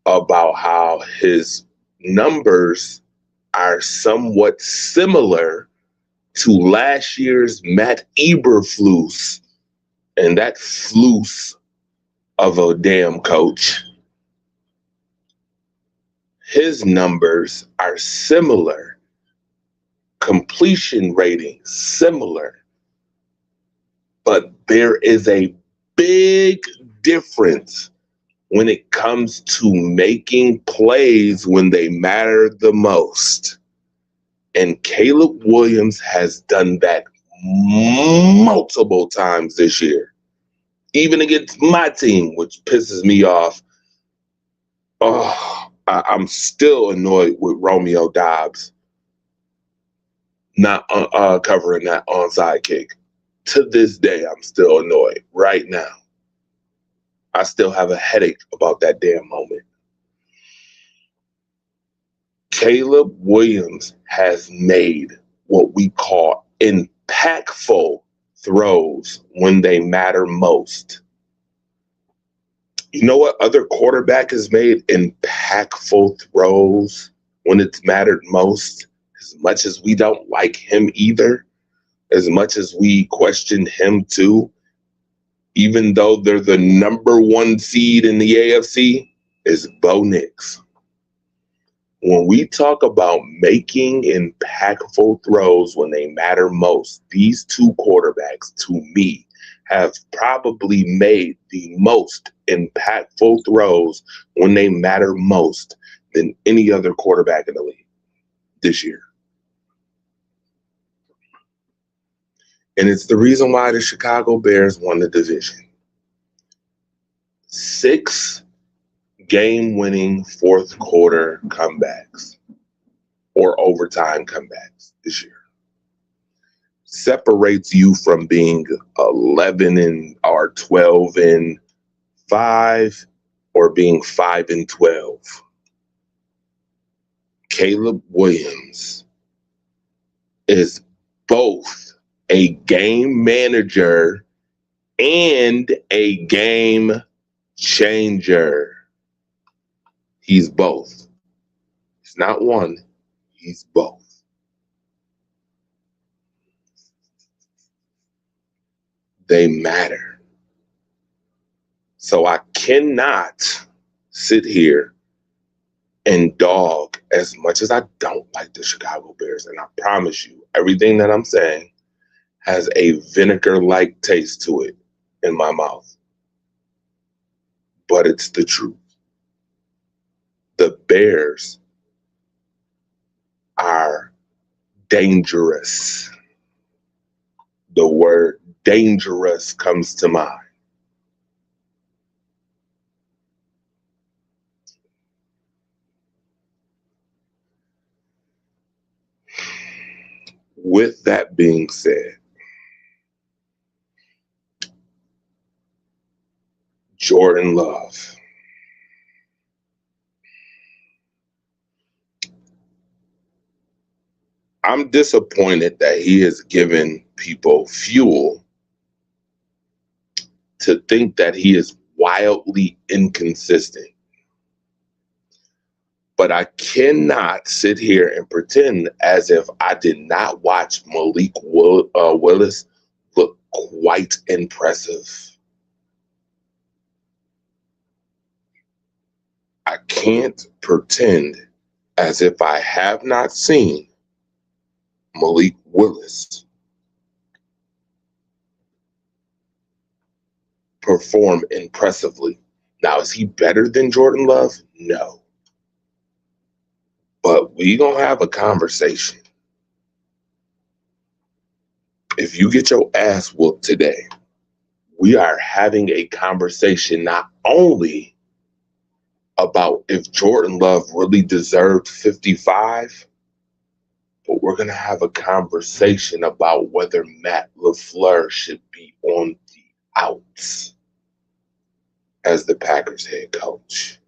about how his numbers are somewhat similar to last year's Matt Eberflus, and that flus of a damn coach. His numbers are similar. Completion rating similar. But there is a big difference when it comes to making plays when they matter the most. And Caleb Williams has done that multiple times this year, even against my team, which pisses me off. Oh, I'm still annoyed with Romeo Doubs not covering that onside kick. To this day, I'm still annoyed right now. I still have a headache about that damn moment. Caleb Williams has made what we call impactful throws when they matter most. You know what other quarterback has made impactful throws when it's mattered most? As much as we don't like him either, as much as we question him too, even though they're the number one seed in the AFC, is Bo Nix. When we talk about making impactful throws when they matter most, these two quarterbacks, to me, have probably made the most impactful throws when they matter most than any other quarterback in the league this year. And it's the reason why the Chicago Bears won the division. 6 game-winning fourth quarter comebacks or overtime comebacks this year separates you from being 11 and or 12 and 5 or being 5 and 12. Caleb Williams is both a game manager and a game changer. He's both. He's not one, he's both. They matter. So I cannot sit here and dog as much as I don't like the Chicago Bears. And I promise you, everything that I'm saying has a vinegar-like taste to it in my mouth. But it's the truth. The Bears are dangerous. The word dangerous comes to mind. With that being said, Jordan Love. I'm disappointed that he has given people fuel to think that he is wildly inconsistent. But I cannot sit here and pretend as if I did not watch Malik Willis look quite impressive. I can't pretend as if I have not seen Malik Willis perform impressively. Now, is he better than Jordan Love? No. But we gonna have a conversation. If you get your ass whooped today, we are having a conversation not only about if Jordan Love really deserved 55, but we're gonna have a conversation about whether Matt LaFleur should be on the outs as the Packers head coach.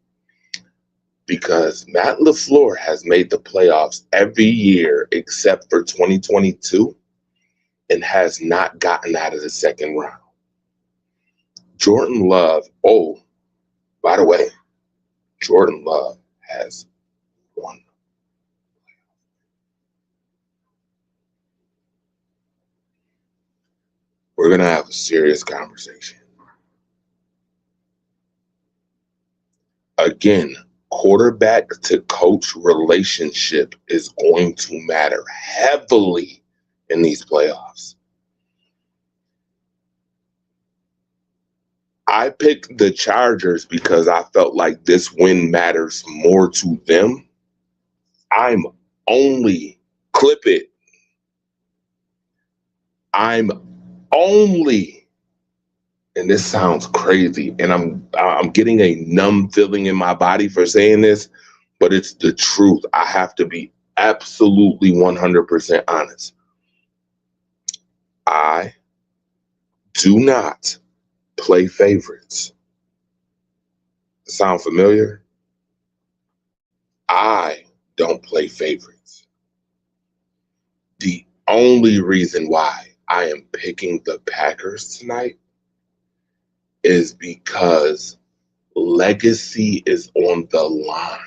Because Matt LaFleur has made the playoffs every year except for 2022 and has not gotten out of the second round. Jordan Love, oh, by the way, Jordan Love has won. We're going to have a serious conversation. Again, quarterback to coach relationship is going to matter heavily in these playoffs. I picked the Chargers because I felt like this win matters more to them. I'm only and this sounds crazy, and I'm getting a numb feeling in my body for saying this, but it's the truth. I have to be absolutely 100% honest. I do not play favorites. Sound familiar? I don't play favorites. The only reason why I am picking the Packers tonight is because legacy is on the line.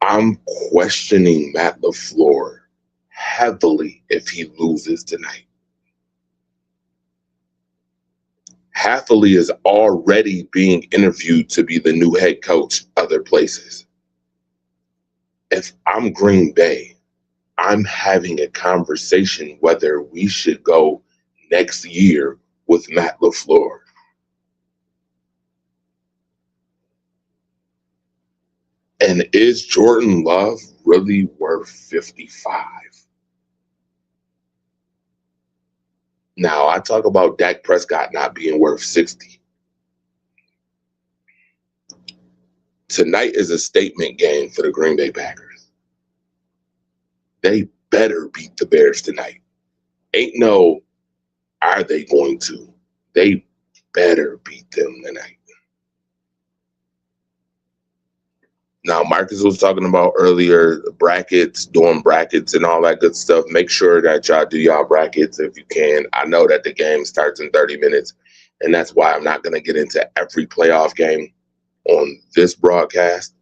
I'm questioning Matt LaFleur heavily if he loses tonight. Hathaway is already being interviewed to be the new head coach other places. If I'm Green Bay, I'm having a conversation whether we should go next year with Matt LaFleur. And is Jordan Love really worth 55? Now, I talk about Dak Prescott not being worth 60. Tonight is a statement game for the Green Bay Packers. They better beat the Bears tonight. Ain't no, are they going to? They better beat them tonight. Now, Marcus was talking about earlier brackets, doing brackets and all that good stuff. Make sure that y'all do y'all brackets if you can. I know that the game starts in 30 minutes, and that's why I'm not going to get into every playoff game on this broadcast.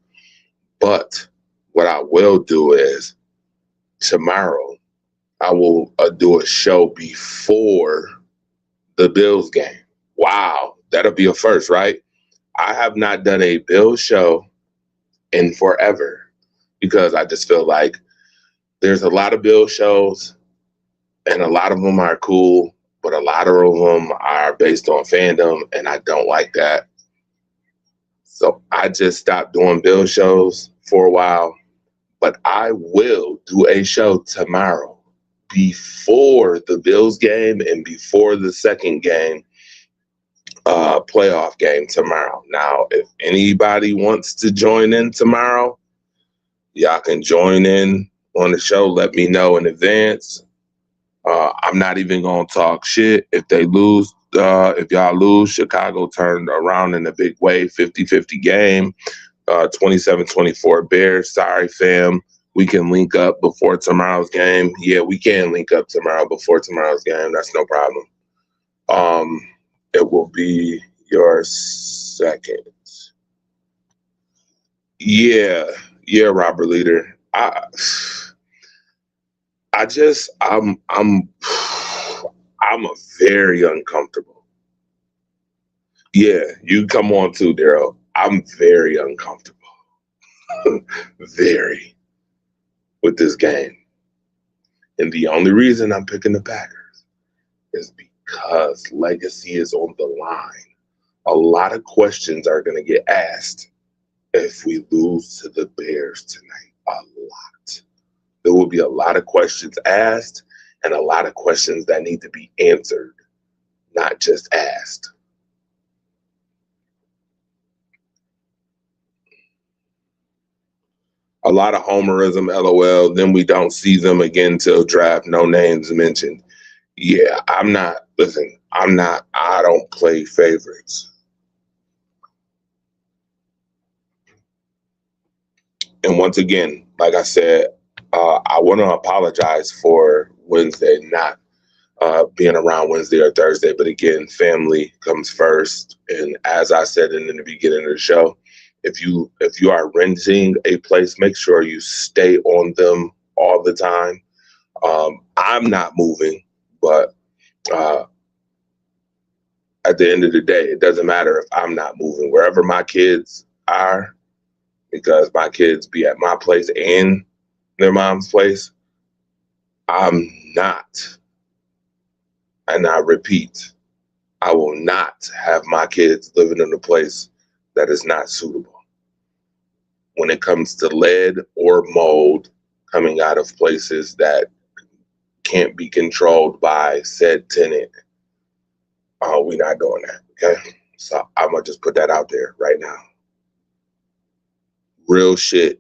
But what I will do is tomorrow I will do a show before the Bills game. Wow, that'll be a first, right? I have not done a Bills show in forever because I just feel like there's a lot of Bills shows and a lot of them are cool, but a lot of them are based on fandom, and I don't like that. So I just stopped doing Bills shows for a while, but I will do a show tomorrow before the Bills game and before the second game, playoff game tomorrow. Now, if anybody wants to join in tomorrow, y'all can join in on the show. Let me know in advance. I'm not even going to talk shit if they lose. If y'all lose, Chicago turned around in a big way, 50-50 game, 27-24 Bears. Sorry, fam. We can link up before tomorrow's game. Yeah, we can link up tomorrow before tomorrow's game. That's no problem. It will be your second. Yeah, Robert Leader. I'm a very uncomfortable. Yeah, you come on too, Daryl. I'm very uncomfortable. Very with this game. And the only reason I'm picking the Packers is because legacy is on the line. A lot of questions are going to get asked if we lose to the Bears tonight. A lot. There will be a lot of questions asked and a lot of questions that need to be answered, not just asked. A lot of homerism, LOL. Then we don't see them again till draft. No names mentioned. Yeah, I don't play favorites. And once again, like I said, I want to apologize for Wednesday not being around Wednesday or Thursday. But again, family comes first. And as I said in the beginning of the show, if you are renting a place, make sure you stay on them all the time. I'm not moving, but at the end of the day, it doesn't matter if I'm not moving. Wherever my kids are, because my kids be at my place and their mom's place, I'm not. And I repeat, I will not have my kids living in a place that is not suitable. When it comes to lead or mold coming out of places that can't be controlled by said tenant, we're not doing that, okay? So I'm going to just put that out there right now. Real shit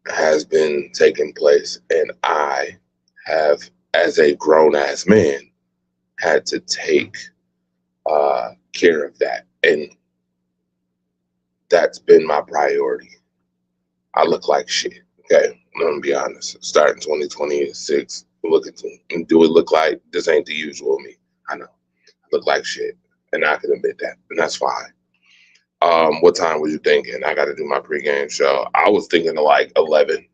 has been taking place, and I have, as a grown-ass man, had to take care of that. And that's been my priority. I look like shit, okay? I'm going to be honest. Starting 2026, look at me. And do it look like this ain't the usual me? I know. I look like shit, and I can admit that, and that's fine. What time was you thinking? I got to do my pregame show. I was thinking of like 11.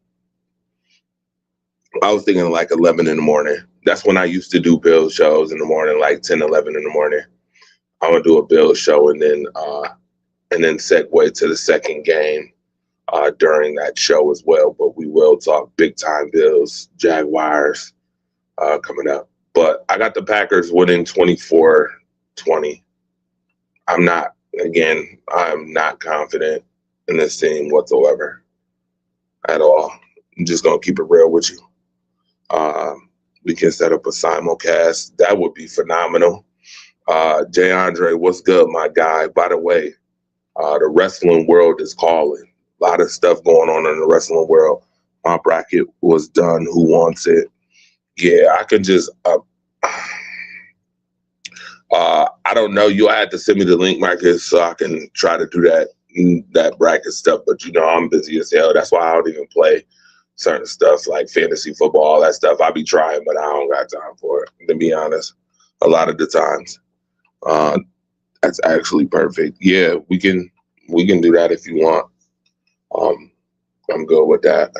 I was thinking of like 11 in the morning. That's when I used to do Bill shows in the morning, like 10, 11 in the morning. I'm going to do a Bill show and then segue to the second game during that show as well. But we will talk big time Bills, Jaguars coming up. But I got the Packers winning 24-20. I'm not confident in this team whatsoever at all. I'm just going to keep it real with you. We can set up a simulcast. That would be phenomenal. Jay Andre, what's good, my guy? By the way, the wrestling world is calling. A lot of stuff going on in the wrestling world. My bracket was done. Who wants it? Yeah, I can just I don't know. You'll have to send me the link, Marcus, so I can try to do that bracket stuff. But I'm busy as hell. That's why I don't even play certain stuff like fantasy football, all that stuff. I be trying, but I don't got time for it, to be honest. A lot of the times. That's actually perfect. Yeah, we can do that if you want. I'm good with that.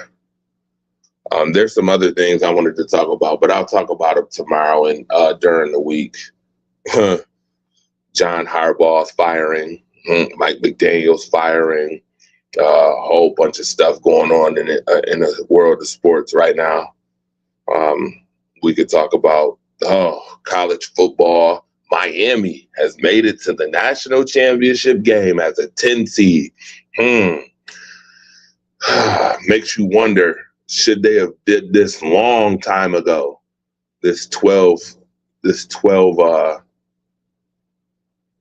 There's some other things I wanted to talk about, but I'll talk about it tomorrow and during the week. John Harbaugh's firing, Mike McDaniel's firing, a whole bunch of stuff going on in the world of sports right now. We could talk about college football. Miami has made it to the national championship game as a 10 seed. Makes you wonder, should they have did this long time ago? This 12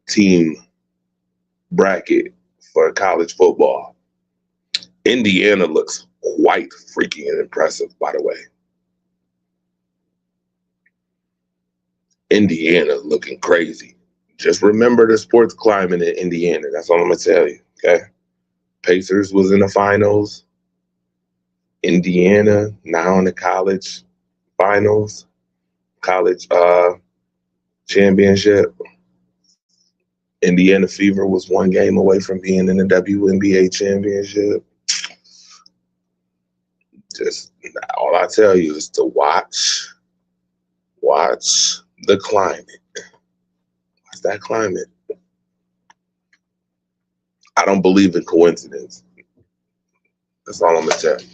team bracket for college football. Indiana looks quite freaking impressive, by the way. Indiana looking crazy. Just remember the sports climate in Indiana. That's all I'm going to tell you, okay? Pacers was in the finals. Indiana now in the college finals, college championship. Indiana Fever was one game away from being in the WNBA championship. Just all I tell you is to watch the climate. Watch that climate. I don't believe in coincidence. That's all I'm gonna tell you.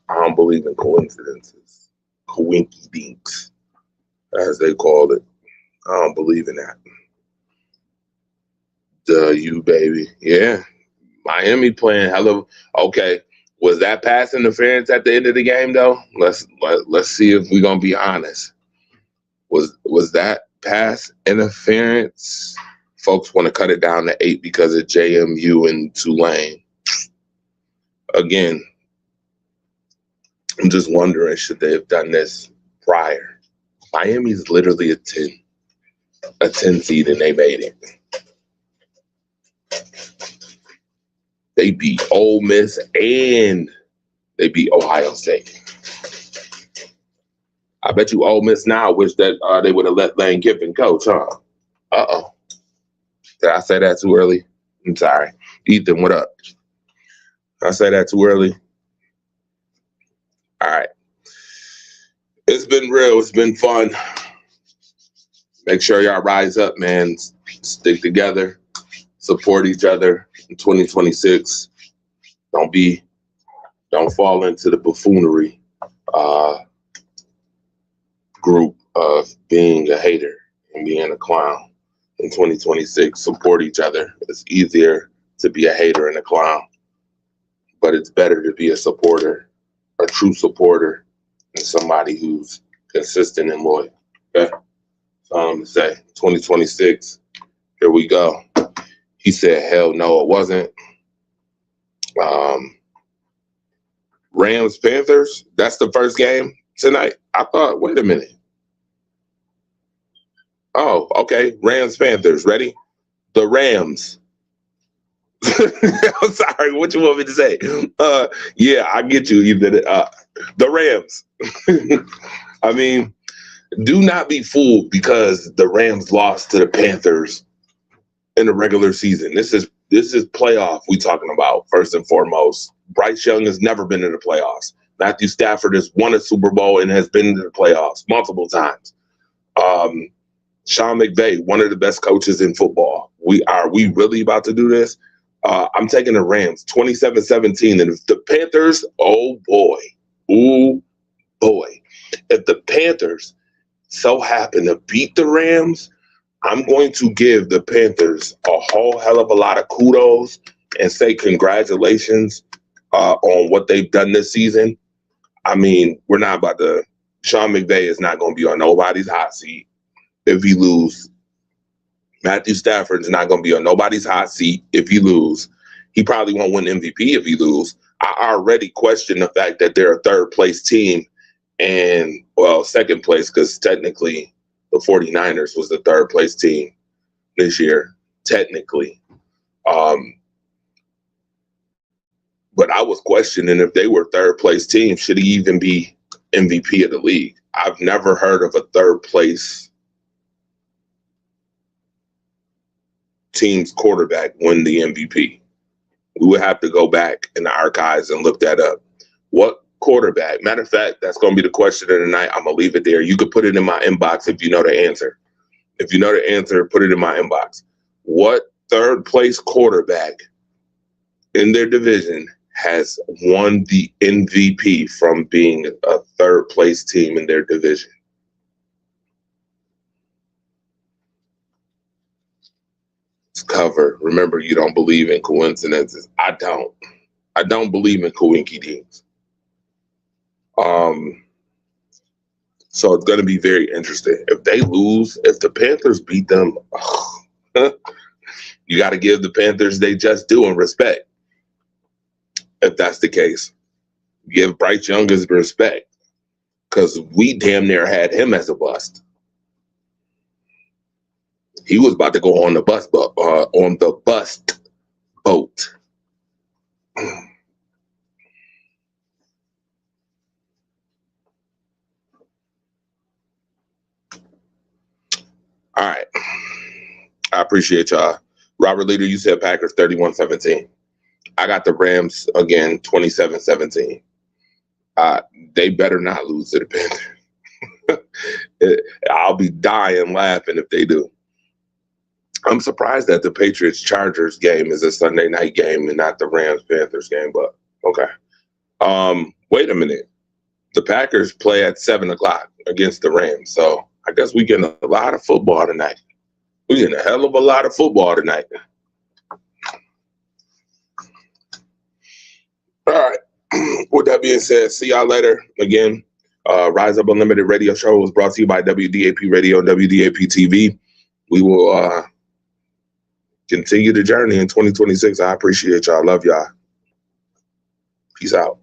I don't believe in coincidences. Coinky dinks, as they call it. I don't believe in that. You baby. Yeah. Miami playing hella. Okay. Was that pass interference at the end of the game though? Let's see if we're gonna be honest. Was that pass interference? Folks want to cut it down to 8 because of JMU and Tulane. Again, I'm just wondering, should they have done this prior? Miami's literally a 10 seed and they made it. They beat Ole Miss and they beat Ohio State. I bet you Ole Miss now wish that they would have let Lane Kiffin coach, huh? Uh-oh. Did I say that too early? I'm sorry. Ethan, what up? Did I say that too early? All right. It's been real. It's been fun. Make sure y'all rise up, man. Stick together. Support each other in 2026. Don't fall into the buffoonery group of being a hater and being a clown. In 2026, support each other. It's easier to be a hater and a clown, but it's better to be a supporter, a true supporter, and somebody who's consistent and loyal. Okay? That's all I'm gonna say. 2026, here we go. He said, hell no, it wasn't. Rams, Panthers, that's the first game tonight. I thought, wait a minute. Oh, okay. Rams, Panthers. Ready? The Rams. I'm sorry. What you want me to say? Yeah, I get you. The Rams. I mean, do not be fooled because the Rams lost to the Panthers in the regular season. This is playoff we talking about first and foremost. Bryce Young has never been in the playoffs. Matthew Stafford has won a Super Bowl and has been in the playoffs multiple times. Sean McVay, one of the best coaches in football. Are we really about to do this? I'm taking the Rams 27-17. And if the Panthers, oh boy. If the Panthers so happen to beat the Rams, I'm going to give the Panthers a whole hell of a lot of kudos and say congratulations on what they've done this season. I mean, we're not about to. Sean McVay is not going to be on nobody's hot seat if he lose. Matthew Stafford's not going to be on nobody's hot seat if he lose. He probably won't win MVP if he lose. I already question the fact that they're a third place team and, well, second place because technically the 49ers was the third place team this year, technically. But I was questioning if they were third place team, should he even be MVP of the league? I've never heard of a third place team's quarterback win the MVP. We would have to go back in the archives and look that up. What quarterback? Matter of fact, that's going to be the question of the night. I'm going to leave it there. You could put it in my inbox if you know the answer. If you know the answer, put it in my inbox. What third place quarterback in their division has won the MVP from being a third place team in their division? It's covered. Remember, you don't believe in coincidences. I don't believe in coinky dinks. So it's going to be very interesting. If they lose, if the Panthers beat them, you got to give the Panthers they just do and respect. If that's the case, give Bryce Young his respect because we damn near had him as a bust. He was about to go on the bus boat. All right. I appreciate y'all. Robert Leader, you said Packers 31-17. I got the Rams again 27-17. They better not lose to the Panthers. I'll be dying laughing if they do. I'm surprised that the Patriots-Chargers game is a Sunday night game and not the Rams-Panthers game, but okay. Wait a minute. The Packers play at 7 o'clock against the Rams, so I guess we getting a lot of football tonight. We getting a hell of a lot of football tonight. All right. With that being said, see y'all later. Again, Rise Up Unlimited radio show was brought to you by WDAP Radio and WDAP TV. We will continue the journey in 2026. I appreciate y'all. Love y'all. Peace out.